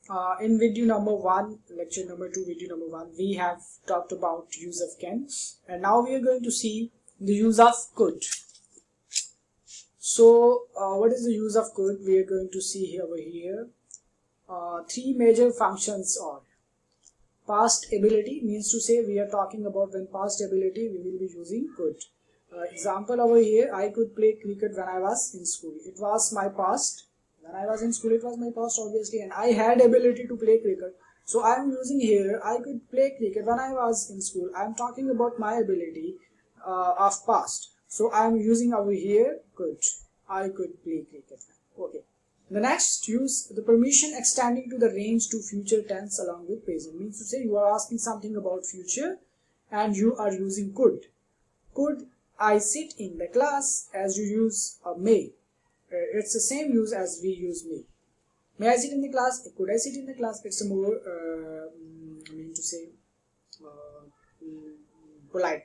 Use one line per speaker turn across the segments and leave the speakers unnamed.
In video number 1, lecture number 2, video number 1, we have talked about use of can, and now we are going to see the use of could. So what is the use of could? We are going to see here over here. Three major functions are past ability, means to say we are talking about when past ability we will be using could. Example over here, I could play cricket when I was in school. It was my past. When I was in school, it was my past obviously, and I had ability to play cricket. So I am using here, I could play cricket when I was in school. I am talking about my ability of past. So I am using over here could. I could play cricket. Okay. The next, use the permission extending to the range to future tense along with present, means to say you are asking something about future and you are using could. Could I sit in the class, as you use may. It's the same use as we use may. May I sit in the class? Could I sit in the class? It's a more polite.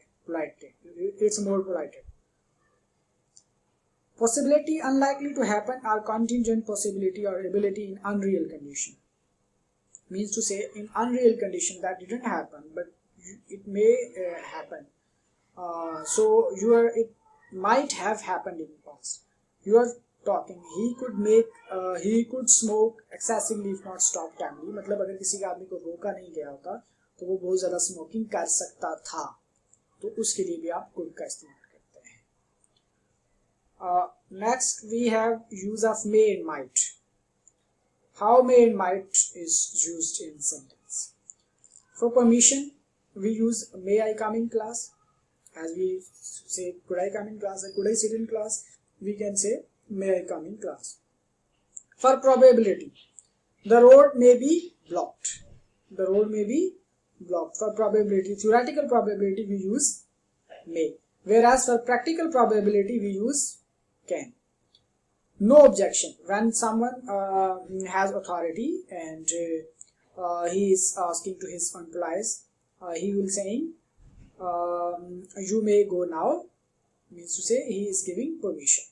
It's more polite. Possibility unlikely to happen are contingent possibility or ability in unreal condition. Means to say in unreal condition that didn't happen, but it may happen. So it might have happened in the past. You are talking he could smoke excessively if not stop timely. मतलब अगर किसी आदमी को रोका नहीं गया होता तो वो बहुत ज़्यादा स्मोकिंग कर सकता था, तो उसके लिए भी आप could का इस्तेमाल करते हैं. Next we have use of may and might. How may and might is used in sentence. For permission we use may I come in class. As we say could I come in class or could I sit in class, we can say may I come in class. For probability, the road may be blocked. The road may be blocked. For probability, theoretical probability, we use may. Whereas for practical probability, we use can. No objection. When someone has authority and he is asking to his employees, he will saying, you may go now, means to say he is giving permission.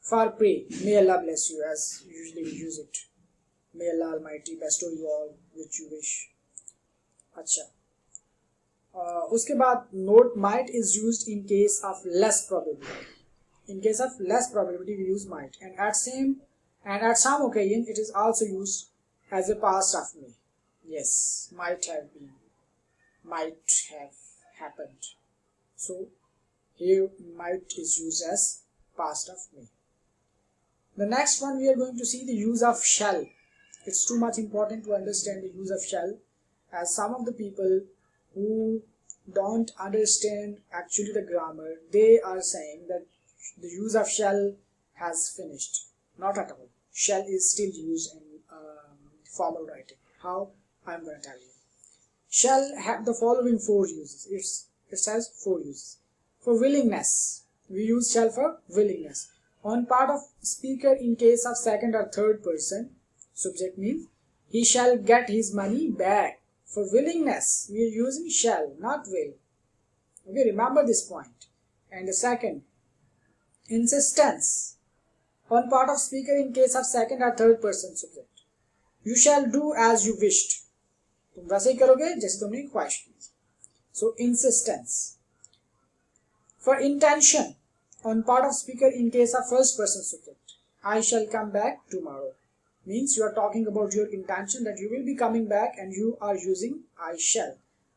For pray, may Allah bless you, as usually we use it. May Allah Almighty bestow you all which you wish. अच्छा. उसके बाद note might is used in case of less probability. In case of less probability we use might, and at some occasion it is also used as a past of may. Yes, might have happened. So here might is used as past of may. The next one we are going to see the use of shall. It's too much important to understand the use of shall, as some of the people who don't understand actually the grammar, they are saying that the use of shall has finished. Not at all. Shall is still used in formal writing. How? I'm going to tell you. Shall have the following 4 uses. It says 4 uses. For willingness, we use shall for willingness. On part of speaker in case of second or third person, subject means he shall get his money back. For willingness, we are using shall, not will. Okay, remember this point. And the second, insistence. On part of speaker in case of second or third person subject. You shall do as you wished. तुम वैसे ही करोगे जैसे तुमने ख्वाहिश की. So insistence. For intention, on part of speaker in case of first person subject. I shall come back tomorrow. Means you are talking about your intention that you will be coming back, and you are using I shall.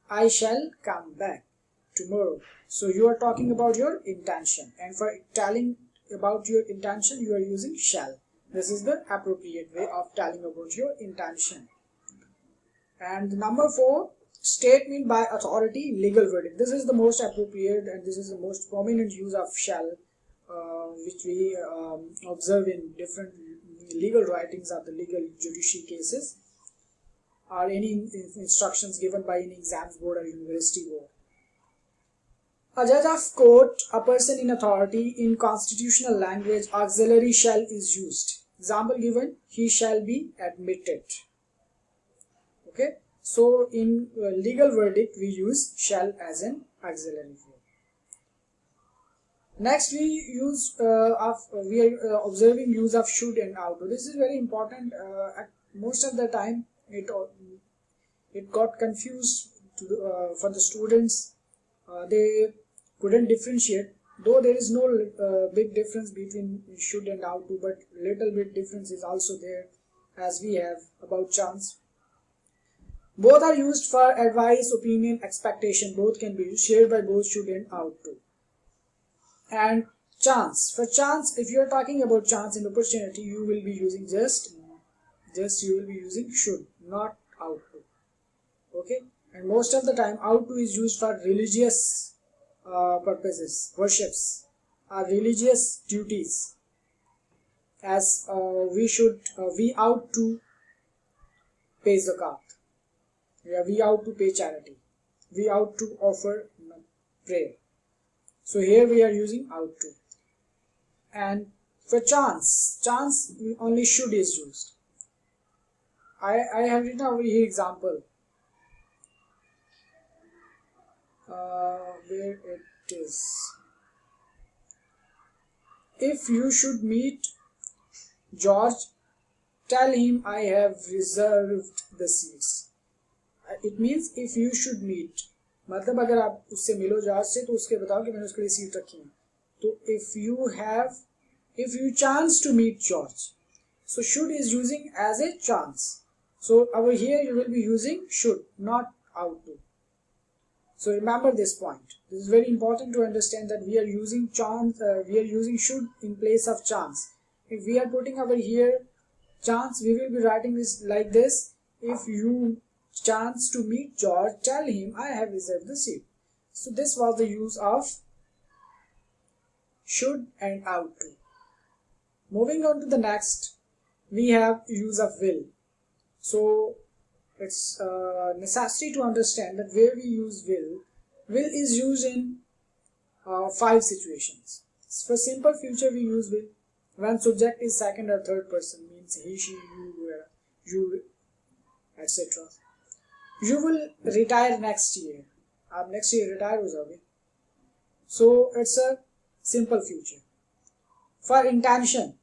I shall come back tomorrow. So you are talking about your intention, and for telling about your intention you are using shall. This is the appropriate way of telling about your intention. And number 4, statement by authority, legal verdict. This is the most appropriate and this is the most prominent use of shall, which we observe in different legal writings of the legal judicial cases, or any instructions given by any exams board or university board. A judge of court, a person in authority. In constitutional language, auxiliary shall is used. Example given, he shall be admitted. Okay, so in legal verdict we use shall as an auxiliary verb. Next we are observing use of should and ought. This is very important. most of the time it got confused for the students. They couldn't differentiate, though there is no big difference between should and ought to, but little bit difference is also there, as we have about chance. Both are used for advice, opinion, expectation. Both can be shared by both should and ought to. And chance. For chance, if you are talking about chance and opportunity, you will be using just you will be using should, not ought to. Okay. And most of the time, ought to is used for religious purposes, worships, religious duties. As we ought to pay zakat. Yeah, we ought to pay charity. We ought to offer prayer. So here we are using ought to. And for chance only should is used. I have written over here example. Where it is. If you should meet George, tell him I have reserved the seats. It means if you should meet, मतलब अगर आप उससे मिलो George से तो उसके बताओ कि मैंने उसके लिए सीट रखी है. तो if you chance to meet George, so should is using as a chance. So over here you will be using should, not ought to. So remember this point. This is very important to understand that we are using chance. We are using should in place of chance. If we are putting over here chance, we will be writing this like this. If you chance to meet George, tell him I have reserved the seat. So this was the use of should and ought to. Moving on to the next, we have use of will. So it's necessary to understand that where we use will is used in 5 situations. For simple future we use will when subject is second or third person, means he, she, you, etc. You will retire next year. आप next year retire हो जाओगे. So it's a simple future. For intention,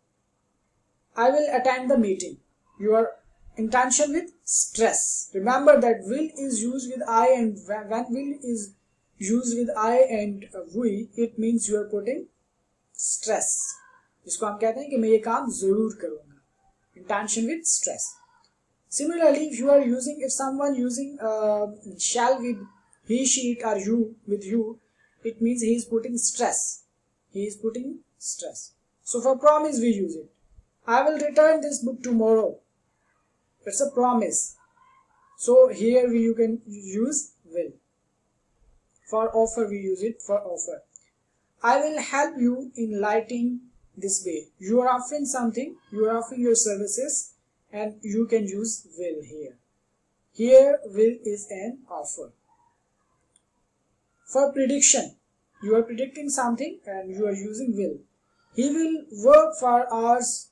I will attend the meeting. Your intention with stress. Remember that will is used with I, and when will is used with I and we, it means you are putting stress. इसको हम कहते हैं कि मैं ये काम जरूर करूँगा. Intention with stress. Similarly, if someone using shall with he, she, it or you with you, it means he is putting stress. He is putting stress. So for promise we use it. I will return this book tomorrow. It's a promise. So here you can use will. For offer we use it for offer. I will help you in lighting this way. You are offering something, you are offering your services, and you can use will here. Here will is an offer. For prediction, you are predicting something and you are using will. He will work for hours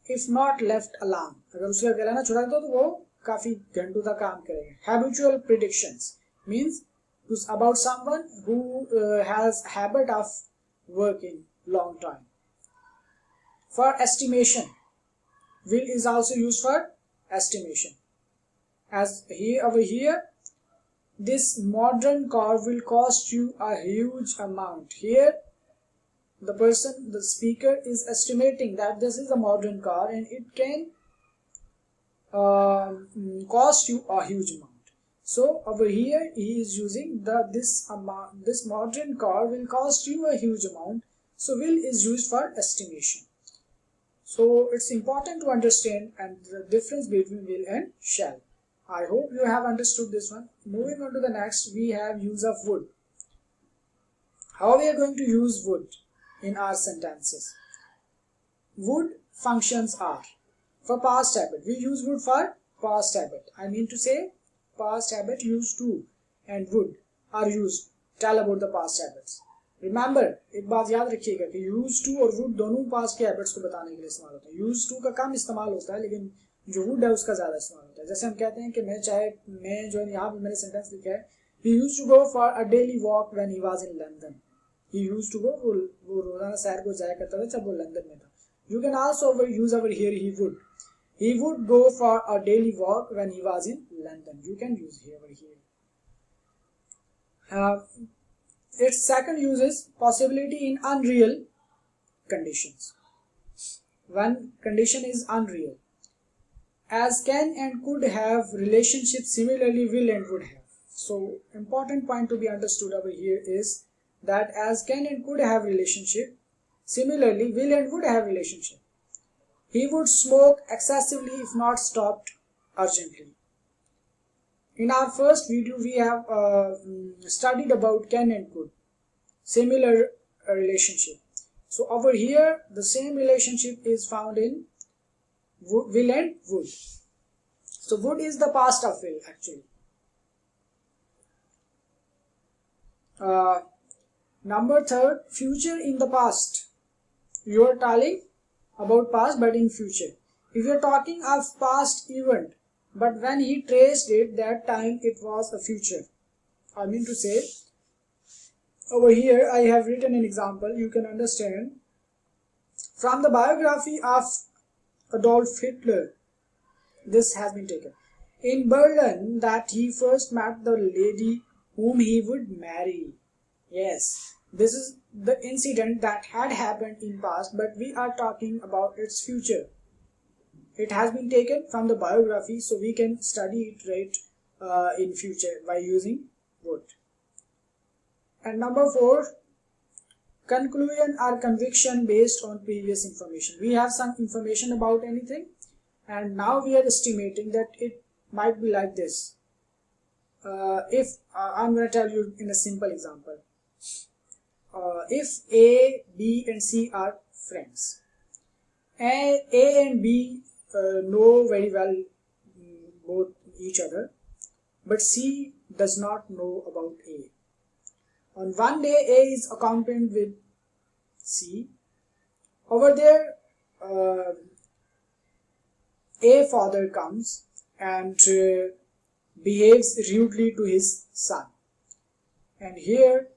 if not left alone. अगर उसे अकेला ना छोड़ा तो वो काफी घंटों तक काम करेगा. Habitual predictions means about someone who has habit of working long time. For estimation, will is also used for estimation. As over here, this modern car will cost you a huge amount. Here, the speaker is estimating that this is a modern car and it can cost you a huge amount. So over here he is using this modern car will cost you a huge amount. So will is used for estimation. So it's important to understand and the difference between will and shall. I hope you have understood this one. Moving on to the next, we have use of would. How we are going to use would in our sentences? Would functions are for past habit. We use would for past habit. I mean to say past habit used to and would are used. Tell about the past habits. Remember, एक बात याद रखिएगा कि used to और would दोनों past के habits को बताने के लिए इस्तेमाल होता है. Used to का कम इस्तेमाल होता है, लेकिन जो would है उसका ज्यादा इस्तेमाल होता है. जैसे हम कहते हैं कि मैं जो यहाँ पे मैंने सेंटेंस लिखा है, he used to go for a daily walk when he was in London. He used to go, वो रोजाना सैर को जाया करता था जब वो लंदन में था. You can also use over here he would. He would go for a daily walk when he was in London. You can use here over here. Its second use is possibility in unreal conditions. When condition is unreal, as can and could have relationships, similarly will and would have. So important point to be understood over here is that as can and could have relationship, similarly will and would have relationship. He would smoke excessively if not stopped urgently. In our first video we have studied about can and could, similar relationship. So over here the same relationship is found in will and would. So would is the past of will actually. Number third, future in the past. You are telling about past but in future. If you are talking of past event, but when he traced it, that time it was a future. I mean to say, over here I have written an example, you can understand. From the biography of Adolf Hitler, this has been taken. In Berlin, that he first met the lady whom he would marry. Yes, this is the incident that had happened in past, but we are talking about its future. It has been taken from the biography, so we can study it right in future by using would. And number four, conclusion or conviction based on previous information. We have some information about anything, and now we are estimating that it might be like this. If I'm going to tell you in a simple example. If A, B and C are friends, A and B know very well both each other, but C does not know about A. On one day A is acquainted with C. Over there A father comes and behaves rudely to his son, and here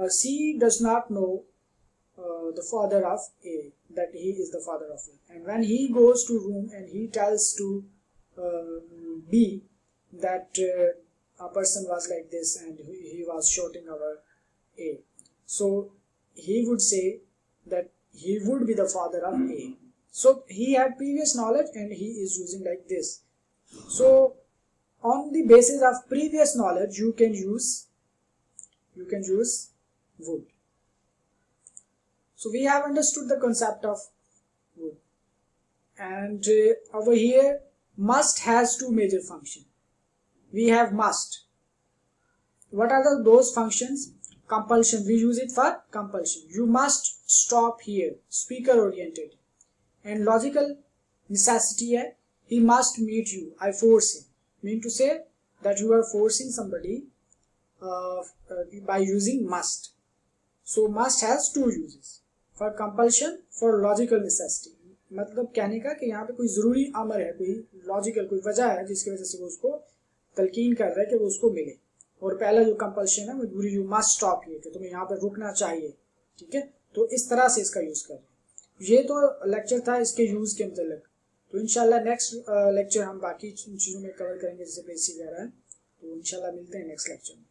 C does not know the father of A, that he is the father of A. And when he goes to room and he tells to B that a person was like this and he was shouting over A, so he would say that he would be the father of A. So he had previous knowledge and he is using like this. So on the basis of previous knowledge you can use would. So we have understood the concept of would. And over here must has two major functions. We have must. What are those functions? Compulsion. We use it for compulsion. You must stop here. Speaker oriented. And logical necessity है, he must meet you. I force him. Mean to say that you are forcing somebody by using must. So must has two uses. For compulsion, for logical necessity. मतलब कहने का कि यहाँ पे कोई जरूरी अमर है, कोई लॉजिकल कोई वजह है जिसकी वजह से वो उसको तलकीन कर रहा है कि वो उसको मिले. और पहला जो कंपल्शन है मजबूरी, यू मस्ट स्टॉप हियर, कि तुम्हें यहाँ पर रुकना चाहिए. ठीक है, तो इस तरह से इसका यूज करें. ये तो लेक्चर था इसके यूज के मतलब. तो इंशाल्लाह नेक्स्ट लेक्चर हम बाकी चीजों में कवर करेंगे जैसे बेसिक वगैरह है. तो इंशाल्लाह मिलते हैं नेक्स्ट लेक्चर में.